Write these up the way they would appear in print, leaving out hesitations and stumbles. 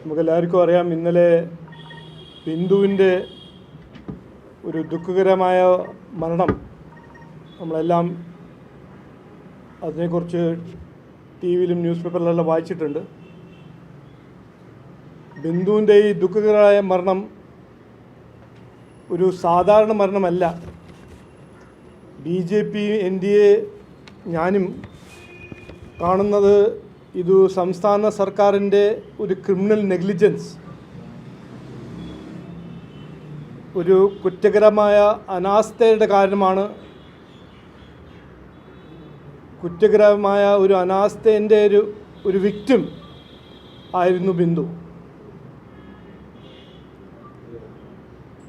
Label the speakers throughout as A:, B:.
A: നമുക്കെല്ലാവർക്കും അറിയാം, ഇന്നലെ ബിന്ദുവിൻ്റെ ഒരു ദുഃഖകരമായ മരണം നമ്മളെല്ലാം അതിനെക്കുറിച്ച് ടി വിയിലും ന്യൂസ് പേപ്പറിലെല്ലാം വായിച്ചിട്ടുണ്ട്. ബിന്ദുവിൻ്റെ ഈ ദുഃഖകരമായ മരണം ഒരു സാധാരണ മരണമല്ല. BJP NDA ഞാനും കാണുന്നത് ഇത് സംസ്ഥാന സർക്കാരിൻ്റെ ഒരു ക്രിമിനൽ നെഗ്ലിജൻസ്, ഒരു കുറ്റകരമായ അനാസ്ഥയുടെ കാരണമാണ്. കുറ്റകരമായ ഒരു അനാസ്ഥേൻ്റെ ഒരു വിക്ടിം ആയിരുന്നു ബിന്ദു.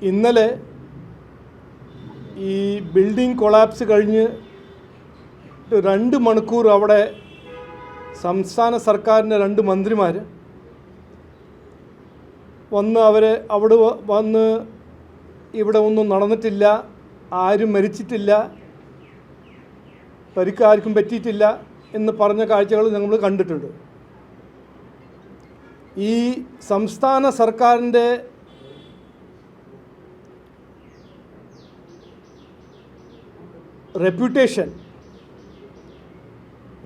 A: ഇന്നലെ ഈ ബിൽഡിംഗ് കൊളാപ്സ് കഴിഞ്ഞ് 2 മണിക്കൂർ അവിടെ സംസ്ഥാന സർക്കാരിൻ്റെ 2 മന്ത്രിമാർ വന്ന് അവിടെ വന്ന് ഇവിടെ ഒന്നും നടന്നിട്ടില്ല, ആരും മരിച്ചിട്ടില്ല, പരിക്കാർക്കും പറ്റിയിട്ടില്ല എന്ന് പറഞ്ഞ കാഴ്ചകൾ നമ്മൾ കണ്ടിട്ടുണ്ട്. ഈ സംസ്ഥാന സർക്കാരിൻ്റെ റെപ്യൂട്ടേഷൻ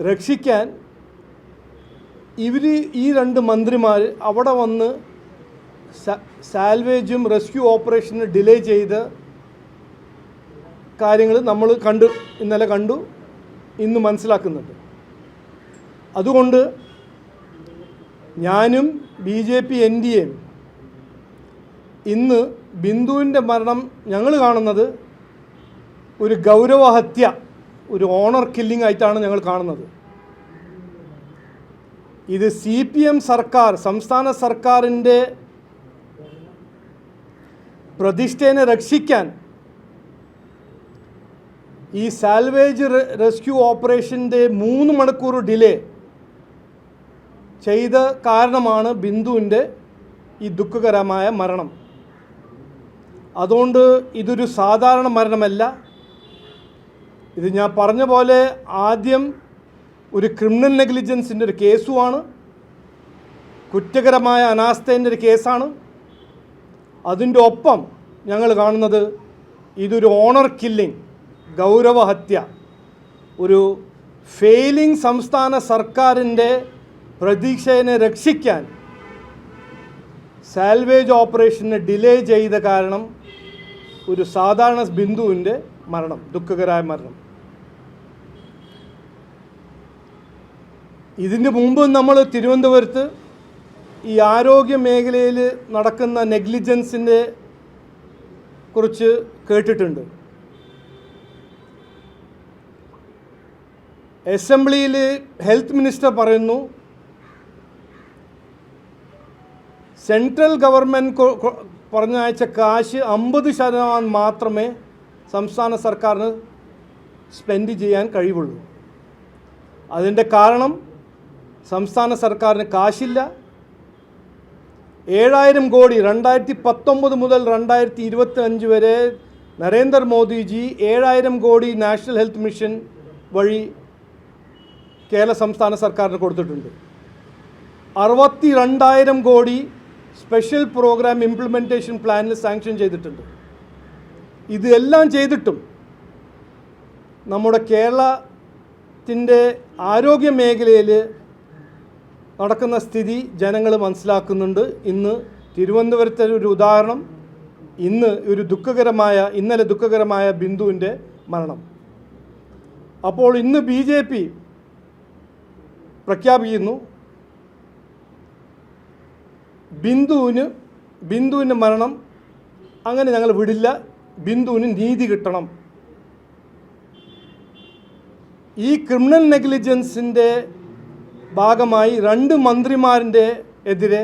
A: രക്ഷിക്കാൻ ഈ 2 മന്ത്രിമാർ അവിടെ വന്ന് സാൽവേജും റെസ്ക്യൂ ഓപ്പറേഷനും ഡിലേ ചെയ്ത കാര്യങ്ങൾ നമ്മൾ ഇന്നലെ കണ്ടു, ഇന്ന് മനസ്സിലാക്കുന്നുണ്ട്. അതുകൊണ്ട് ഞാനും BJP NDA ഇന്ന് ബിന്ദുവിൻ്റെ മരണം ഞങ്ങൾ കാണുന്നത് ഒരു ഗൗരവഹത്യ, ഒരു ഓണർ കില്ലിംഗ് ആയിട്ടാണ് ഞങ്ങൾ കാണുന്നത്. ഇത് CPM സർക്കാർ, സംസ്ഥാന സർക്കാരിൻ്റെ പ്രതിഷ്ഠേനെ രക്ഷിക്കാൻ ഈ സാൽവേജ് റെസ്ക്യൂ ഓപ്പറേഷൻ്റെ 3 മണിക്കൂർ ഡിലേ ചെയ്ത കാരണമാണ് ബിന്ദുവിൻ്റെ ഈ ദുഃഖകരമായ മരണം. അതുകൊണ്ട് ഇതൊരു സാധാരണ മരണമല്ല. ഇത് ഞാൻ പറഞ്ഞ പോലെ ആദ്യം ഒരു ക്രിമിനൽ നെഗ്ലിജൻസിൻ്റെ ഒരു കേസുമാണ്, കുറ്റകരമായ അനാസ്ഥേൻ്റെ ഒരു കേസാണ്. അതിൻ്റെ ഒപ്പം ഞങ്ങൾ കാണുന്നത് ഇതൊരു ഓണർ കില്ലിംഗ്, ഗൗരവഹത്യ, ഒരു ഫെയിലിംഗ് സംസ്ഥാന സർക്കാരിൻ്റെ പ്രതീക്ഷയെ രക്ഷിക്കാൻ സാൽവേജ് ഓപ്പറേഷന് ഡിലേ ചെയ്ത കാരണം ഒരു സാധാരണ ബിന്ദുവിൻ്റെ മരണം, ദുഃഖകരമായ മരണം. ഇതിന് മുമ്പ് നമ്മൾ തിരുവനന്തപുരത്ത് ഈ ആരോഗ്യ മേഖലയിൽ നടക്കുന്ന നെഗ്ലിജൻസിനെ കുറിച്ച് കേട്ടിട്ടുണ്ട്. അസംബ്ലിയിൽ ഹെൽത്ത് മിനിസ്റ്റർ പറയുന്നു, സെൻട്രൽ ഗവൺമെൻറ് പറഞ്ഞയച്ച കാശ് 50% മാത്രമേ സംസ്ഥാന സർക്കാരിന് സ്പെൻഡ് ചെയ്യാൻ കഴിവുള്ളൂ. അതിൻ്റെ കാരണം സംസ്ഥാന സർക്കാരിന് കാശില്ല. 7000 കോടി 2019 മുതൽ 2025 വരെ നരേന്ദ്രമോദിജി 7000 കോടി നാഷണൽ ഹെൽത്ത് മിഷൻ വഴി കേരള സംസ്ഥാന സർക്കാരിന് കൊടുത്തിട്ടുണ്ട്. 62,000 കോടി സ്പെഷ്യൽ പ്രോഗ്രാം ഇംപ്ലിമെൻറ്റേഷൻ പ്ലാനിൽ സാങ്ഷൻ ചെയ്തിട്ടുണ്ട്. ഇതെല്ലാം ചെയ്തിട്ടും നമ്മുടെ കേരളത്തിൻ്റെ ആരോഗ്യ മേഖലയിൽ നടക്കുന്ന സ്ഥിതി ജനങ്ങൾ മനസ്സിലാക്കുന്നുണ്ട്. ഇന്ന് തിരുവനന്തപുരത്തെ ഒരു ഉദാഹരണം, ഇന്നലെ ദുഃഖകരമായ ബിന്ദുവിൻ്റെ മരണം. അപ്പോൾ ഇന്ന് BJP പ്രഖ്യാപിക്കുന്നു, ബിന്ദുവിൻ്റെ മരണം അങ്ങനെ ഞങ്ങൾ വിടില്ല, ബിന്ദുവിന് നീതി കിട്ടണം. ഈ ക്രിമിനൽ നെഗ്ലിജൻസിൻ്റെ ഭാഗമായി 2 മന്ത്രിമാരുടെ എതിരെ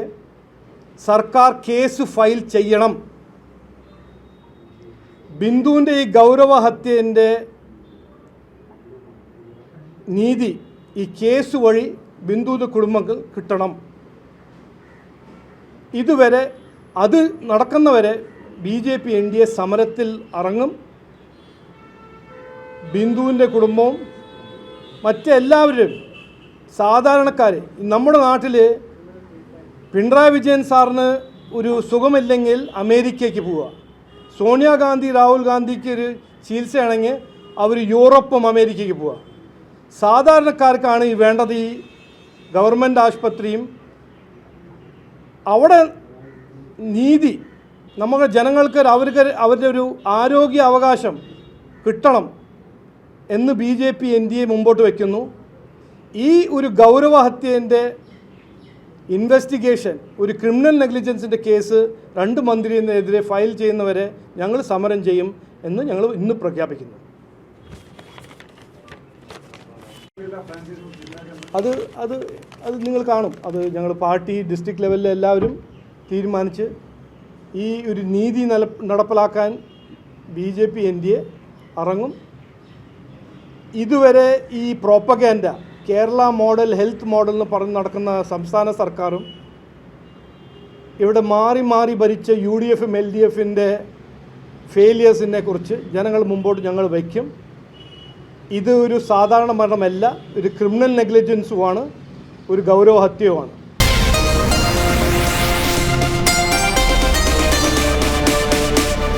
A: സർക്കാർ കേസ് ഫയൽ ചെയ്യണം. ബിന്ദുവിൻ്റെ ഈ ഗൗരവഹത്യൻ്റെ നീതി ഈ കേസ് വഴി ബിന്ദുവിൻ്റെ കുടുംബങ്ങൾ കിട്ടണം. ഇതുവരെ അത് നടക്കുന്നവരെ BJP NDA സമരത്തിൽ ഇറങ്ങും. ബിന്ദുവിൻ്റെ കുടുംബവും മറ്റെല്ലാവരും സാധാരണക്കാർ നമ്മുടെ നാട്ടിൽ പിണറായി വിജയൻ സാറിന് ഒരു സുഖമില്ലെങ്കിൽ അമേരിക്കയ്ക്ക് പോവുക, സോണിയാഗാന്ധി രാഹുൽ ഗാന്ധിക്ക് ഒരു ചികിത്സയാണെങ്കിൽ അവർ യൂറോപ്പും അമേരിക്കയ്ക്ക് പോവുക. സാധാരണക്കാർക്കാണ് ഈ വേണ്ടത് ഈ ഗവൺമെൻറ് ആശുപത്രിയും. അവിടെ നീതി നമുക്ക് ജനങ്ങൾക്ക് അവരുടെ ഒരു ആരോഗ്യ അവകാശം കിട്ടണം എന്ന് BJP NDA മുമ്പോട്ട് വയ്ക്കുന്നു. ഈ ഒരു ഗൗരവഹത്യൻ്റെ ഇൻവെസ്റ്റിഗേഷൻ, ഒരു ക്രിമിനൽ നെഗ്ലിജൻസിൻ്റെ കേസ് 2 മന്ത്രിയെതിരെ ഫയൽ ചെയ്യുന്നവരെ ഞങ്ങൾ സമരം ചെയ്യും എന്ന് ഞങ്ങൾ ഇന്ന് പ്രഖ്യാപിക്കുന്നു. അത് അത് അത് നിങ്ങൾ കാണും. അത് ഞങ്ങൾ പാർട്ടി ഡിസ്ട്രിക്ട് ലെവലിൽ എല്ലാവരും തീരുമാനിച്ച് ഈ ഒരു നീതി നടപ്പിലാക്കാൻ BJP NDA ഇറങ്ങും. ഇതുവരെ ഈ propaganda Kerala model, health model എന്ന് പറഞ്ഞ് നടക്കുന്ന സംസ്ഥാന സർക്കാരും ഇവിടെ മാറി മാറി ഭരിച്ച UDF-ഉം LDF-ൻ്റെ ഫെയിലിയേഴ്സിനെ കുറിച്ച് ജനങ്ങൾ മുമ്പോട്ട് ഞങ്ങൾ വയ്ക്കും. ഇത് ഒരു സാധാരണ മരണമല്ല, ഒരു ക്രിമിനൽ നെഗ്ലിജൻസുമാണ്, ഒരു ഗൗരവഹത്യവുമാണ്.